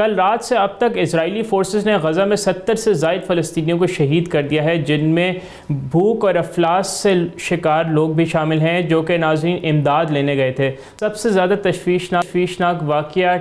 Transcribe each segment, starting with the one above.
کل رات سے اب تک اسرائیلی فورسز نے غزہ میں 70 سے زائد فلسطینیوں کو شہید کر دیا ہے، جن میں بھوک اور افلاس سے شکار لوگ بھی شامل ہیں جو کہ ناظرین امداد لینے گئے تھے۔ سب سے زیادہ تشویشناک واقعہ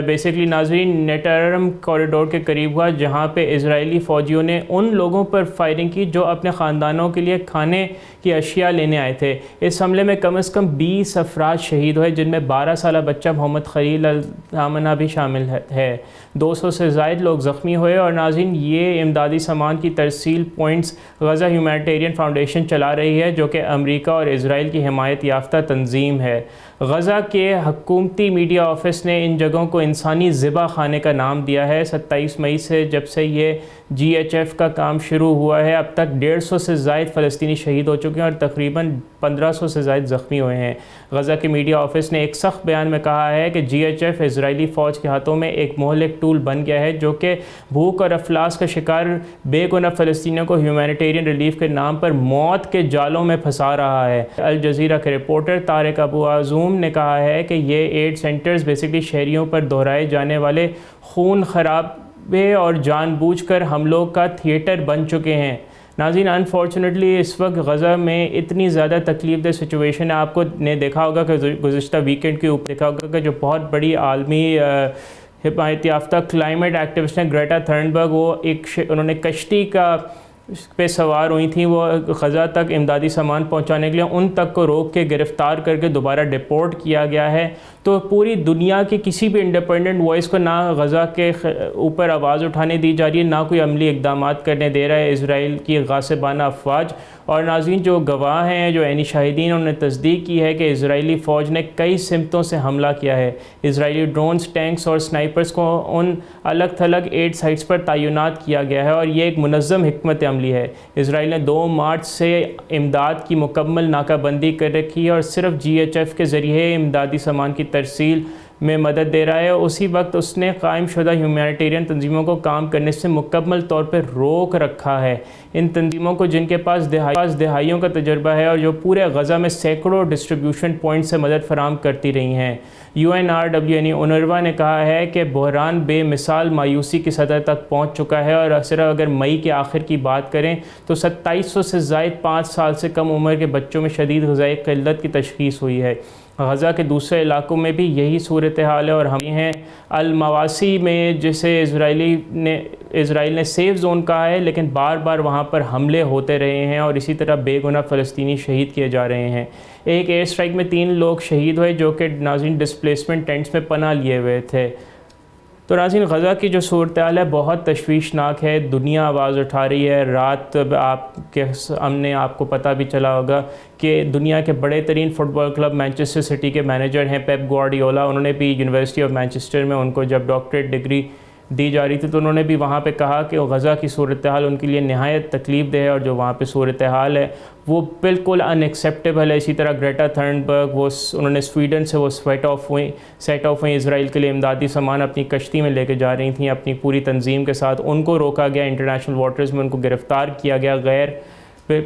بیسیکلی ناظرین نیٹرم کوریڈور کے قریب ہوا، جہاں پہ اسرائیلی فوجیوں نے ان لوگوں پر فائرنگ کی جو اپنے خاندانوں کے لیے کھانے کی اشیاء لینے آئے تھے۔ اس حملے میں کم از کم 20 افراد شہید ہوئے، جن میں 12 سالہ بچہ محمد خلیل الامنہ بھی شامل ہے۔ 200 سے زائد لوگ زخمی ہوئے۔ اور ناظرین یہ امدادی سامان کی ترسیل پوائنٹس غزہ ہیومینیٹیرین فاؤنڈیشن چلا رہی ہے، جو کہ امریکہ اور اسرائیل کی حمایت یافتہ تنظیم ہے۔ غزہ کے حکومتی میڈیا آفس نے ان جگہوں کو انسانی ذبح خانے کا نام دیا ہے۔ 27 مئی سے جب سے یہ GHF کا کام شروع ہوا ہے، اب تک 150 سے زائد فلسطینی شہید ہو چکے ہیں اور تقریباً 1500 سے زائد زخمی ہوئے ہیں۔ غزہ کے میڈیا آفس نے ایک سخت بیان میں کہا ہے کہ GHF اسرائیلی فوج کے ہاتھوں میں ایک مہلک ٹول بن گیا ہے، جو کہ بھوک اور افلاس کا شکار بے گناہ فلسطینیوں کو ہیومینیٹیرین ریلیف کے نام پر موت کے جالوں میں پھنسا رہا ہے۔ الجزیرہ کے رپورٹر طارق ابو عزوم نے کہا ہے کہ یہ ایڈ سینٹرز بیسیکلی شہریوں پر دہرائے جانے والے خون خرابے اور جان بوجھ کر حملوں کا تھیٹر بن چکے ہیں۔ ناظرین انفارچونیٹلی اس وقت غزہ میں اتنی زیادہ تکلیف دہ سچویشن ہے۔ آپ کو نے دیکھا ہوگا کہ گزشتہ ویکنڈ کے اوپر دیکھا ہوگا کہ جو بہت بڑی عالمی حمایت یافتہ کلائمیٹ ایکٹیوسٹ ہیں گریٹا تھرنبرگ، وہ انہوں نے کشتی پہ سوار ہوئی تھیں، وہ غزہ تک امدادی سامان پہنچانے کے لیے، ان تک کو روک کے گرفتار کر کے دوبارہ ڈیپورٹ کیا گیا ہے۔ تو پوری دنیا کی کسی بھی انڈیپینڈنٹ وائس کو نہ غزہ کے اوپر آواز اٹھانے دی جا رہی ہے، نہ کوئی عملی اقدامات کرنے دے رہا ہے اسرائیل کی غاصبانہ افواج۔ اور ناظرین جو گواہ ہیں، جو عینی شاہدین، انہوں نے تصدیق کی ہے کہ اسرائیلی فوج نے کئی سمتوں سے حملہ کیا ہے۔ اسرائیلی ڈرونز، ٹینکس اور سنائپرز کو ان الگ تھلگ ایڈ سائٹس پر تعینات کیا گیا ہے، اور یہ ایک منظم حکمت عملی ہے۔ اسرائیل نے 2 مارچ سے امداد کی مکمل ناکہ بندی کر رکھی ہے اور صرف GHF کے ذریعے امدادی سامان کی ترسیل میں مدد دے رہا ہے۔ اسی وقت اس نے قائم شدہ ہیومینیٹیرین تنظیموں کو کام کرنے سے مکمل طور پر روک رکھا ہے۔ ان تنظیموں کو، جن کے پاس دہائیوں کا تجربہ ہے اور جو پورے غزہ میں سینکڑوں ڈسٹریبیوشن پوائنٹ سے مدد فراہم کرتی رہی ہیں۔ UNRW یعنی UNRWA نے کہا ہے کہ بحران بے مثال مایوسی کی سطح تک پہنچ چکا ہے، اور صرف اگر مئی کے آخر کی بات کریں تو 2700 سے زائد 5 سال سے کم عمر کے بچوں میں شدید غذائی قلت کی تشخیص ہوئی ہے۔ غزہ کے دوسرے علاقوں میں بھی یہی صورتحال ہے، اور ہم ہیں المواسی میں، جسے اسرائیل نے سیف زون کہا ہے، لیکن بار بار وہاں پر حملے ہوتے رہے ہیں اور اسی طرح بے گناہ فلسطینی شہید کیے جا رہے ہیں۔ ایک ایئر اسٹرائک میں 3 لوگ شہید ہوئے، جو کہ ناظرین ڈسپلیسمنٹ ٹینٹس میں پناہ لیے ہوئے تھے۔ تو ناظرین غزہ کی جو صورتحال ہے بہت تشویشناک ہے، دنیا آواز اٹھا رہی ہے۔ رات ہم نے آپ کو پتہ بھی چلا ہوگا کہ دنیا کے بڑے ترین فٹ بال کلب مانچسٹر سٹی کے مینیجر ہیں پیپ گواردیولا، انہوں نے بھی یونیورسٹی آف مانچسٹر میں ان کو جب ڈاکٹریٹ ڈگری دی جا رہی تھی تو انہوں نے بھی وہاں پہ کہا کہ غزہ کی صورتحال ان کے لیے نہایت تکلیف دہ ہے، اور جو وہاں پہ صورتحال ہے وہ بالکل ان ایکسیپٹیبل ہے۔ اسی طرح گریٹا تھرنبرگ، انہوں نے سویڈن سے وہ سیٹ آف ہوئیں اسرائیل کے لیے امدادی سامان اپنی کشتی میں لے کے جا رہی تھیں اپنی پوری تنظیم کے ساتھ، ان کو روکا گیا، انٹرنیشنل واٹرز میں ان کو گرفتار کیا گیا،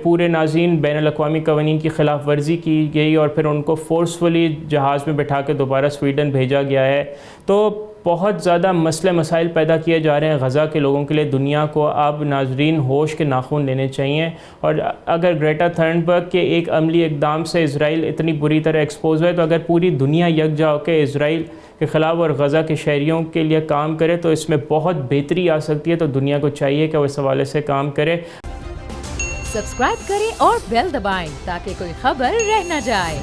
پورے ناظرین بین الاقوامی قوانین کی خلاف ورزی کی گئی، اور پھر ان کو فورسفلی جہاز میں بٹھا کے دوبارہ سویڈن بھیجا گیا ہے۔ تو بہت زیادہ مسائل پیدا کیے جا رہے ہیں غزہ کے لوگوں کے لیے۔ دنیا کو اب ناظرین ہوش کے ناخن لینے چاہیے، اور اگر گریٹا تھرنبرگ کے ایک عملی اقدام سے اسرائیل اتنی بری طرح ایکسپوز ہوئے، تو اگر پوری دنیا یکجا ہو کے اسرائیل کے خلاف اور غزہ کے شہریوں کے لیے کام کرے تو اس میں بہت بہتری آ سکتی ہے۔ تو دنیا کو چاہیے کہ وہ اس حوالے سے کام کرے۔ سبسکرائب کریں اور بیل دبائیں تاکہ کوئی خبر رہ نہ جائے۔